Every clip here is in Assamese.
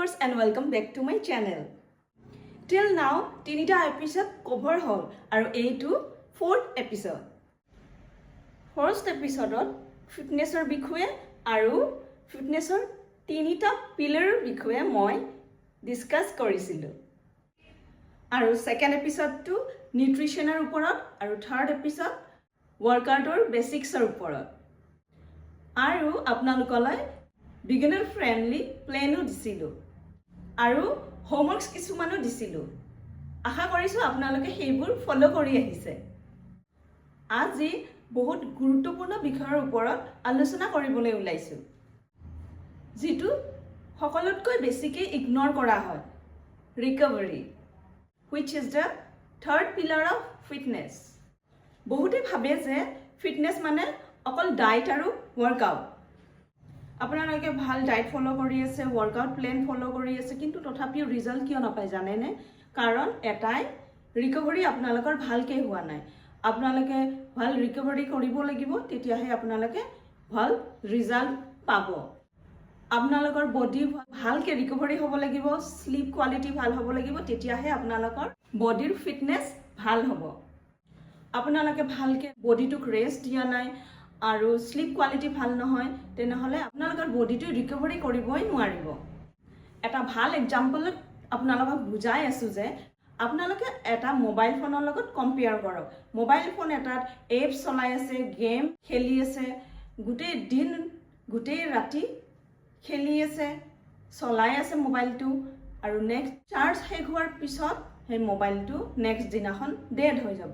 viewers and welcome back to my channel. Till now, tinita episode cover hall aru eitu fourth episode. First episode fitness or bikhoye aru fitness or tinita pillar bikhoye moi discuss korisilu. Aru second episode to nutrition or uporot aru third episode workout or basics or uporot. Aru apnalokolai beginner friendly plano disilu aru homeworks kisumano disilu আশা কৰিছো আপোনালোকে সেইবোৰ ফলো কৰি আহিছে আজি বহুত গুৰুত্বপূৰ্ণ বিষয়ৰ ওপৰত আলোচনা কৰিবলৈ ওলাইছো যেটো সকলোতকৈ বেছিকৈ ইগনোৰ কৰা হয় recovery which is the third pillar of fitness বহুতে ভাবে যে ফিটনেস মানে অকল ডায়েট আৰু ওয়াৰ্কআউট আপোনালোকে ভাল ডায়েট ফলো কৰি আছে ওয়াৰ্কআউট প্ল্যান ফলো কৰি আছে কিন্তু তথাপিও ৰিজাল্ট কিয় নাপায় জানে নে কাৰণ এটাই ৰিকভাৰী আপোনালোকৰ ভালকৈ হোৱা নাই আপোনালোকে ভাল ৰিকভাৰী কৰিব লাগিব তেতিয়াহে আপোনালোকে ভাল ৰিজাল্ট পাব আপোনালোকৰ বডি ভালকৈ ৰিকভাৰী হ'ব লাগিব স্লিপ কোৱালিটি ভাল হ'ব লাগিব তেতিয়াহে আপোনালোকৰ বডিৰ ফিটনেস ভাল হ'ব আপোনালোকে ভালকৈ বডিটোক ৰেষ্ট দিয়া নাই আৰু স্লিপ কোৱালিটি ভাল নহয় তেনেহলে আপোনালোকৰ বডিটো ৰিকভাৰী কৰিবই নোৱাৰিব এটা ভাল এক্সাম্পল আপোনালোকক বুজাই আছো যে আপোনালোকে এটা মোবাইল ফোনৰ লগত কম্পেয়াৰ কৰক মোবাইল ফোন এটাত এপছ চলাই আছে গেম খেলি আছে গোটেই দিন গোটেই ৰাতি খেলি আছে চলাই আছে মোবাইলটো আৰু নেক্সট চাৰ্জ শেষ হোৱাৰ পিছত সেই মোবাইলটো নেক্সট দিনাখন ডেড হৈ যাব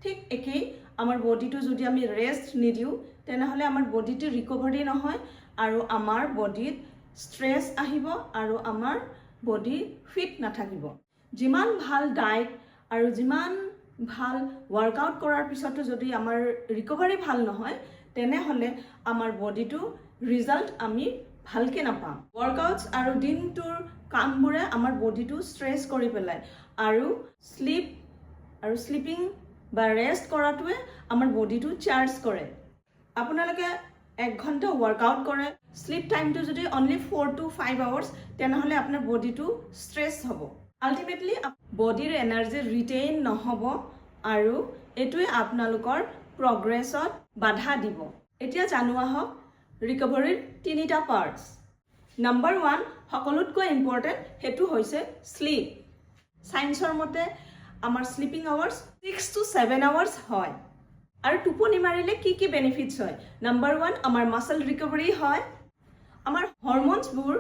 ঠিক একেই আমাৰ বডিটো যদি আমি ৰেষ্ট নিদিও তেনেহলে আমাৰ বডিটো ৰিকভাৰী নহয় আৰু আমাৰ বডিত ষ্ট্ৰেছ আহিব আৰু আমাৰ বডি ফিট নাথাকিব যিমান ভাল ডায়েট আৰু যিমান ভাল ওয়াৰ্কআউট কৰাৰ পিছতো যদি আমাৰ ৰিকভাৰী ভাল নহয় তেনেহলে আমাৰ বডিটো ৰিজাল্ট আমি ভালকে নাপাম ওয়াৰ্কআউটস আৰু দিনটোৰ কামবোৰে আমাৰ বডিটো ষ্ট্ৰেছ কৰি পেলাই আৰু স্লিপিং বা ৰেষ্ট কৰাটোৱে আমাৰ বডিটো চাৰ্জ কৰে আপোনালোকে 1 ঘণ্টা ওয়াৰ্কআউট কৰে স্লিপ টাইমটো যদি অনলি 4 to 5 আৱাৰ্ছ তেনেহলে আপোনাৰ বডিটো ষ্ট্ৰেছ হ'ব আলটিমেটলি বডিৰ এনাৰ্জি ৰিটেইন নহব আৰু এটোৱে আপোনালোকৰ প্ৰগ্ৰেছত বাধা দিব এতিয়া জানোৱা হওক ৰিকভাৰীৰ তিনিটা পাৰ্টস নাম্বাৰ 1 সকলোতকৈ ইম্পৰ্টেন্ট হেতু হৈছে স্লিপ সায়েন্সৰ মতে আমাৰ স্লিপিং আৱাৰ্ছ 6 to 7 আৱাৰ্ছ হয় আৰু টোপনি মাৰিলে কি বেনিফিটস হয় নাম্বাৰ 1 আমাৰ মাসল ৰিকভাৰী হয় আমাৰ হৰমোনছবোৰ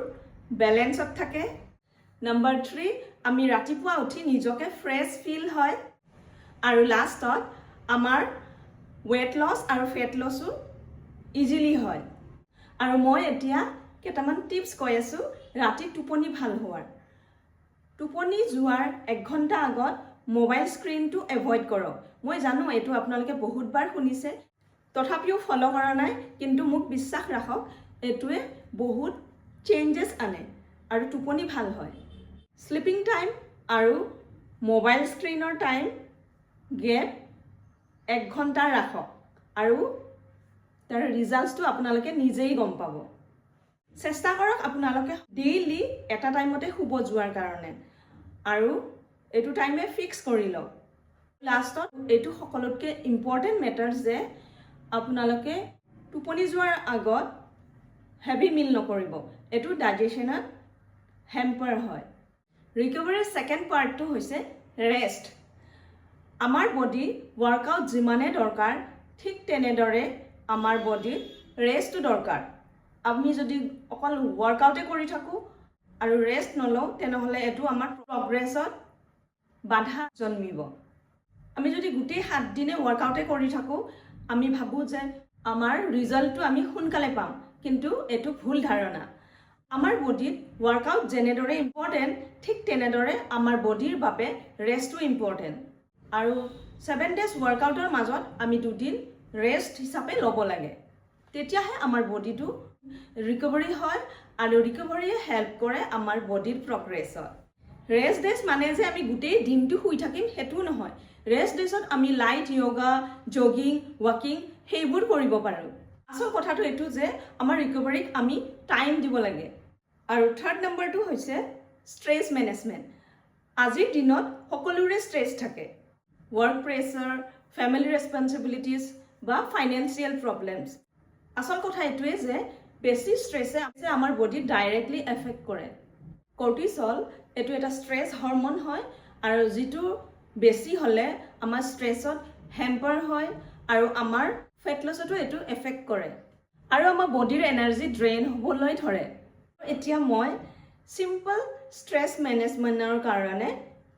বেলেন্সত থাকে নাম্বাৰ 3 আমি ৰাতিপুৱা উঠি নিজকে ফ্ৰেছ ফিল হয় আৰু লাষ্টত আমাৰ ওয়েট লস আৰু ফেট লসও ইজিলি হয় আৰু মই এতিয়া কেটামান টিপস কৈ আছো ৰাতি টোপনি ভাল হোৱাৰ টোপনি যোৱাৰ 1 ঘণ্টা আগত মোবাইল স্ক্ৰীনটো এভয়েড কৰক মই জানো এটো আপোনালোকে বহুতবাৰ শুনিছে তথাপিও ফলো কৰা নাই কিন্তু মোক বিশ্বাস ৰাখক এটোৱে বহুত চেঞ্জেস আনে আৰু টোপনি ভাল হয় স্লিপিং টাইম আৰু মোবাইল স্ক্ৰীনৰ টাইম গেপ 1 ঘণ্টা ৰাখক আৰু তাৰ ৰিজাল্টটো আপোনালোকে নিজেই গম পাব চেষ্টা কৰক আপোনালোকে ডেইলি এটা টাইমতে শুব যোৱাৰ কাৰণে আৰু এটো টাইমে ফিক্স কৰি লওক লাষ্টত এটো সকলোতকৈ ইম্পৰ্টেন্ট মেটাৰছ যে আপোনালোকে টোপনি যোৱাৰ আগত হেভি মিল নকৰিব এটো ডাইজেশনত হেম্পাৰ হয় ৰিকভাৰীৰ সেকেন্ড পাৰ্টটো হৈছে ৰেষ্ট আমাৰ বডি ওয়াৰ্কআউট যিমানে দৰকাৰ ঠিক তেনেদৰে আমাৰ বডি ৰেষ্টটো দৰকাৰ আমি যদি অকল ওয়াৰ্কআউটে কৰি থাকো আৰু ৰেষ্ট নলও তেনেহলে এটো আমাৰ প্ৰগ্ৰেছত বাধা জন্মিব আমি যদি গোটেই 7 দিনে ওয়াৰ্কআউটে কৰি থাকো আমি ভাবো যে আমাৰ ৰিজাল্টটো আমি সোনকালে পাম কিন্তু এটো ভুল ধাৰণা আমাৰ বডিত ওয়াৰ্কআউট যেনেদৰে ইম্পৰ্টেন্ট ঠিক তেনেদৰে আমাৰ বডিৰ বাবে ৰেষ্টটো ইম্পৰ্টেন্ট আৰু 7 ডেজ ওয়াৰ্কআউটৰ মাজত আমি 2 দিন ৰেষ্ট হিচাপে ল'ব লাগে তেতিয়াহে আমাৰ বডিটো ৰিকভাৰী হয় আৰু ৰিকভাৰীয়ে হেল্প কৰে আমাৰ বডিৰ প্ৰগ্ৰেছত ৰেষ্ট ডেজ মানে যে আমি গোটেই দিনটো শুই থাকিম হেতু নহয় ৰেষ্ট ডেজত আমি লাইট যোগা জগিং ওয়াকিং সেইবোৰ কৰিব পাৰো আসল কথাটো এটো যে আমাৰ ৰিকভাৰীক আমি টাইম দিব লাগে আৰু থাৰ্ড নম্বৰটো হৈছে ষ্ট্ৰেছ মেনেজমেণ্ট। আজিৰ দিনত সকলোৰে ষ্ট্ৰেছ থাকে, ৱৰ্ক প্ৰেছাৰ, ফেমিলি ৰেছপনচিবিলিটিজ বা ফাইনেন্সিয়েল প্ৰব্লেমছ। আচল কথা এইটোৱে যে বেছি ষ্ট্ৰেছে আমাৰ বডিত ডাইৰেক্টলি এফেক্ট কৰে। কৰ্টিচল এইটো এটা ষ্ট্ৰেছ হৰমন হয় আৰু যিটো বেছি হ'লে আমাৰ ষ্ট্ৰেছত হেম্পাৰ হয় আৰু আমাৰ ফেট লছতো এইটো এফেক্ট কৰে আৰু আমাৰ বডিৰ এনাৰ্জি ড্ৰেইন হ'বলৈ ধৰে। এতিয়া মই চিম্পল ষ্ট্ৰেছ মেনেজমেণ্টৰ কাৰণে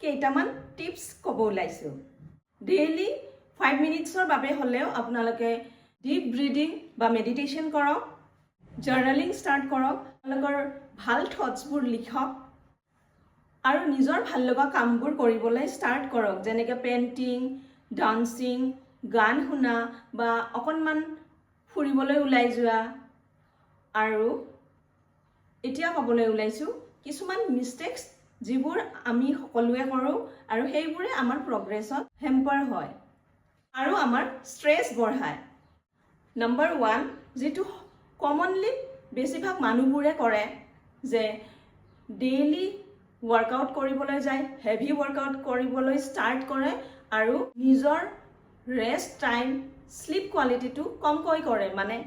কেইটামান টিপছ ক'ব ওলাইছোঁ। ডেইলি 5 মিনিটছৰ বাবে হ'লেও আপোনালোকে ডিপ ব্ৰিডিং বা মেডিটেশ্যন কৰক, জাৰ্নেলিং ষ্টাৰ্ট কৰক, আপোনালোকৰ ভাল থটছবোৰ লিখক আৰু নিজৰ ভাল লগা কামবোৰ কৰিবলৈ ষ্টাৰ্ট কৰক, যেনেকৈ পেইণ্টিং, ডান্সিং, গান শুনা বা অকণমান ফুৰিবলৈ ওলাই যোৱা। আৰু এতিয়া ক'বলৈ ওলাইছোঁ কিছুমান মিষ্টেক্স যিবোৰ আমি সকলোৱে কৰোঁ আৰু সেইবোৰে আমাৰ প্ৰগ্ৰেছত হেম্পাৰ হয় আৰু আমাৰ ষ্ট্ৰেছ বঢ়ায়। নম্বৰ 1, যিটো কমনলি বেছিভাগ মানুহবোৰে কৰে যে ডেইলি ৱৰ্কআউট কৰিবলৈ যায়, হেভি ৱৰ্কআউট কৰিবলৈ ষ্টাৰ্ট কৰে আৰু নিজৰ ৰেষ্ট টাইম, শ্লিপ কোৱালিটিটো কমকৈ কৰে, মানে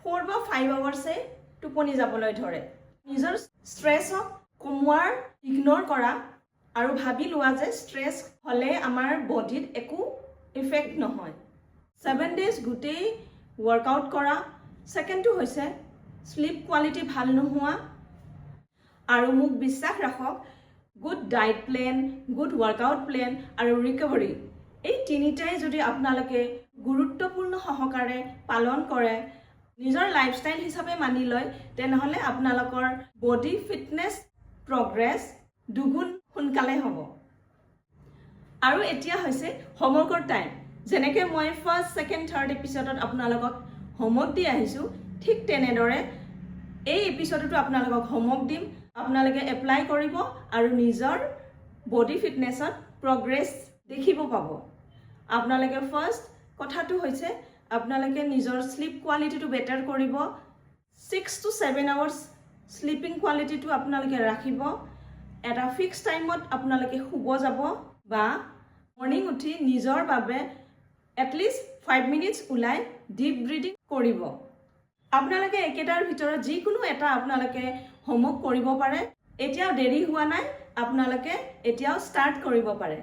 4 বা 5 আৱাৰ্ছে টোপনি যাবলৈ ধৰে। নিজৰ ষ্ট্ৰেছক কমোৱাৰ ইগন'ৰ কৰা আৰু ভাবি লোৱা যে ষ্ট্ৰেছ হ'লে আমাৰ বডিত একো ইফেক্ট নহয়। 7 ডেজ গোটেই ৱৰ্কআউট কৰা। ছেকেণ্ডটো হৈছে শ্লিপ কোৱালিটি ভাল নোহোৱা আৰু মোক বিশ্বাস ৰাখক, good diet plan, good workout plan আৰু ৰিকভাৰী, এই তিনিটাই যদি আপোনালোকে গুৰুত্বপূৰ্ণ সহকাৰে পালন কৰে, নিজৰ লাইফষ্টাইল হিচাপে মানি লয়, তেনেহ'লে আপোনালোকৰ বডি ফিটনেছ প্ৰগ্ৰেছ দুগুণ সোনকালে হ'ব। আৰু এতিয়া হৈছে হোমৱৰ্কৰ টাইম। যেনেকৈ মই ফাৰ্ষ্ট, ছেকেণ্ড, থাৰ্ড এপিছডত আপোনালোকক হোমৱৰ্ক দি আহিছোঁ, ঠিক তেনেদৰে এই এপিছডতো আপোনালোকক হোমৱৰ্ক দিম। আপোনালোকে এপ্লাই কৰিব আৰু নিজৰ বডি ফিটনেছত প্ৰগ্ৰেছ দেখিব পাব। আপোনালোকে ফাৰ্ষ্ট কথাটো হৈছে আপোনালোকে নিজৰ শ্লিপ কোৱালিটিটো বেটাৰ কৰিব। 6 to 7 আৱাৰ্ছ শ্লিপিং কোৱালিটিটো আপোনালোকে ৰাখিব। এটা ফিক্স টাইমত আপোনালোকে শুব যাব বা মৰ্ণিং উঠি নিজৰ বাবে এটলিষ্ট 5 মিনিটছ ওলাই ডিপ ব্ৰিডিং কৰিব। আপোনালোকে একেটাৰ ভিতৰত যিকোনো এটা আপোনালোকে হোমৱৰ্ক কৰিব পাৰে। এতিয়াও দেৰি হোৱা নাই, আপোনালোকে এতিয়াও ষ্টাৰ্ট কৰিব পাৰে।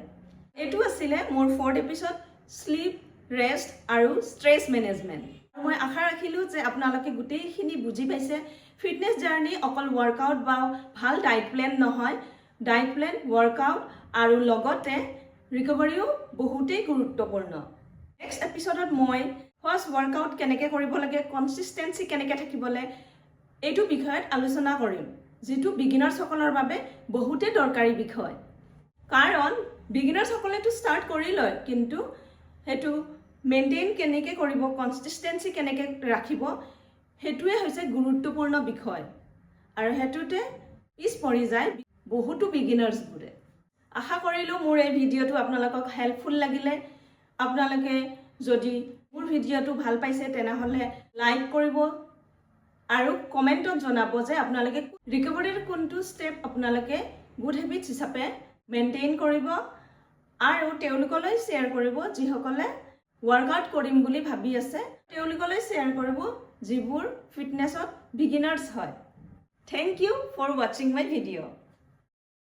এইটো আছিলে মোৰ 4th এপিছড, শ্লিপ, ৰেষ্ট আৰু ষ্ট্ৰেছ মেনেজমেণ্ট। মই আশা ৰাখিলোঁ যে আপোনালোকে গোটেইখিনি বুজি পাইছে। ফিটনেছ জাৰ্ণি অকল ৱৰ্কআউট বা ভাল ডায়েট প্লেন নহয়, ডায়েট প্লেন, ৱৰ্কআউট আৰু লগতে ৰিকভাৰীও বহুতেই গুৰুত্বপূৰ্ণ। নেক্সট এপিছডত মই ফাৰ্ষ্ট ৱৰ্কআউট কেনেকৈ কৰিব লাগে, কনচিষ্টেঞ্চি কেনেকৈ থাকিবলৈ, এইটো বিষয়ত আলোচনা কৰিম, যিটো বিগিনাৰ্ছসকলৰ বাবে বহুতেই দৰকাৰী বিষয়। কাৰণ বিগিনাৰ্ছসকলেতো ষ্টাৰ্ট কৰি লয়, কিন্তু সেইটো মেইনটেইন কেনেকৈ কৰিব, কনচিষ্টেঞ্চি কেনেকৈ ৰাখিব, সেইটোৱে হৈছে গুৰুত্বপূৰ্ণ বিষয় আৰু সেইটোতে পিছ পৰি যায় বহুতো বিগিনাৰ্ছবোৰে। আশা কৰিলোঁ মোৰ এই ভিডিঅ'টো আপোনালোকক হেল্পফুল লাগিলে। আপোনালোকে যদি মোৰ ভিডিঅ'টো ভাল পাইছে তেনেহ'লে লাইক কৰিব আৰু কমেণ্টত জনাব যে আপোনালোকে ৰিকভাৰীৰ কোনটো ষ্টেপ আপোনালোকে গুড হেবিটছ হিচাপে মেইনটেইন কৰিব আৰু তেওঁলোকলৈ শ্বেয়াৰ কৰিব যিসকলে ৱৰ্কআউট কৰিম বুলি ভাবি আছে, তেওঁলোকলৈ শ্বেয়াৰ কৰিব যিবোৰ ফিটনেছত বিগিনাৰ্ছ হয়। থেংক ইউ ফৰ ৱাচিং মাই ভিডিঅ'।